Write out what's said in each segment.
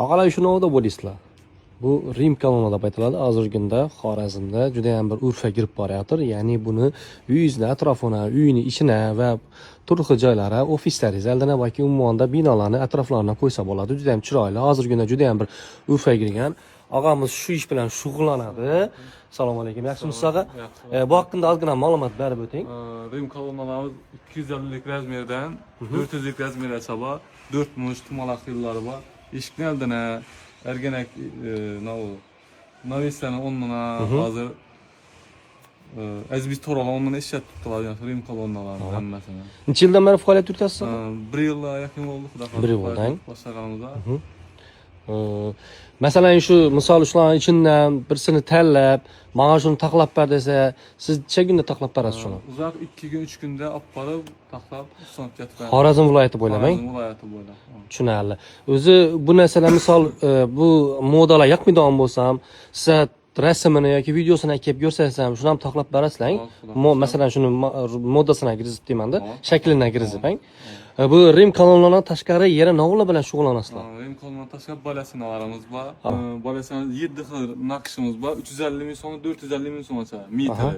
Og'alar shunovda bo'lasizlar. Bu Rim kolonna deb aytiladi. Hozirgi kunda Xorazmda juda ham bir urfga kirib borayotir. Ya'ni buni uyingizni atrofini, uyini ichini va turli xil joylari, ofislaringiz, aldana yoki ummonda binolarni atroflarini qo'ysa bo'ladi. Juda ham chiroyli. Hozirgi kunda juda ham bir urfga kirgan. Og'amiz shu ish bilan shug'ullanadi. Assalomu alaykum. Yaxshimisiz og'a? Bu haqida ozgina ma'lumot berib o'ting. Rim kolonnalarimiz 250lik razmerdan 400lik razmergacha bor. 4 mush tumalaq yillari bor. Eshikni aldana ergenek navislarni o'rnina hozir azbiz to'ralar o'rnina ishlatib turadigan Rim kolonnalarni hammasini. Necha yildan beri faoliyat yuritasiz? 1 yilga yaqin bo'ldi, xudo xohlasa. 1 yil bo'ldi. Boshlaganimizda. Masalan shu misol shularning ichidan birsini tanlab, "Mana shuni taxlab ber" desa, siz necha kunda taxlab berasiz shuni? Uzoq 2 kun 3 kunda olib borib, taxlab sonib ketib. Xorazm viloyati bo'ylab, Xorazm viloyati bo'ylab. tushunarli. O'zi bu narsalar misol bu modalar yoqmaydigan bo'lsam, siz rasmini yoki videosini kelib ko'rsatsam, shuni ham taxlab berasizlar. Masalan shuni modasini kirgizib deymanda, shaklini kirgizib. Bu Rim kolonnalaridan tashqari yana nima bilan shug'ullanasizlar? Rim kolonnadan tashqari balasinalarimiz bor. Balasinalar 7 xil naqshimiz bor. 350 ming so'm, 450 ming so'mgacha metri.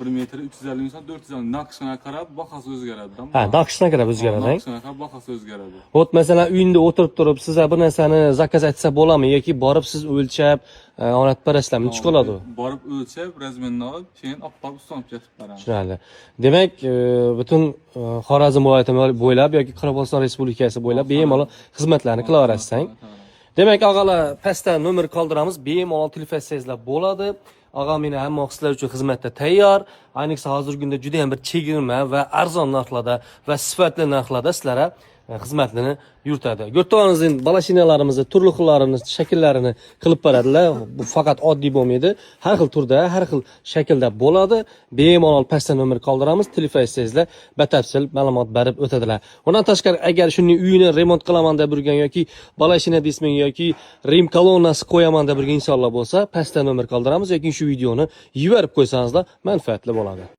1 metr 350 ming so'm, 450 naqshga qarab bahasi o'zgaradi. Ha, naqshga qarab o'zgaradi. Naqshga qarab bahasi o'zgaradi. Hop, masalan, uyingda o'tirib turib, siz bir narsani zakaz etsa bo'ladimi yoki borib siz o'lchab, olib berasizlarmi? Nechta qoladi? Borib o'lchab, razmerni olib, keyin olib ustanib ketib beramiz. Tushunarli. Demak, butun Xorazm viloyati bo'ylab yoki Qoraqalpog'iston Respublikasi bo'ylab bemalol xizmatlarni qilaverasizlar. Demak, og'alar, pastda nomer qoldiramiz, bemalol telefon qilsangizlar bo'ladi. Og'a meni hamma sizlar uchun xizmatda tayyor. Ayniqsa hozirgi kunda juda ham bir chegirma va arzon narxlarda va sifatli narxlarda sizlarga xizmatini yuritadi. Ko'rtovanizning balashinalarimizni turli xillarini, shakllarini qilib beradilar. Bu faqat oddiy bo'lmaydi. Har xil turda, har xil shaklda bo'ladi. Bemalol pastda nomer qoldiramiz. Telefon qilsangizlar batafsil ma'lumot berib o'tadilar. Undan tashqari agar shuni uyini remont qilaman deb yurgan yoki balashina desmang yoki Rim kolonnasi qo'yaman deb yurgan insonlar bo'lsa, pastda nomer qoldiramiz yoki shu videoni yuborib qo'ysangizlar manfaatli bo'ladi.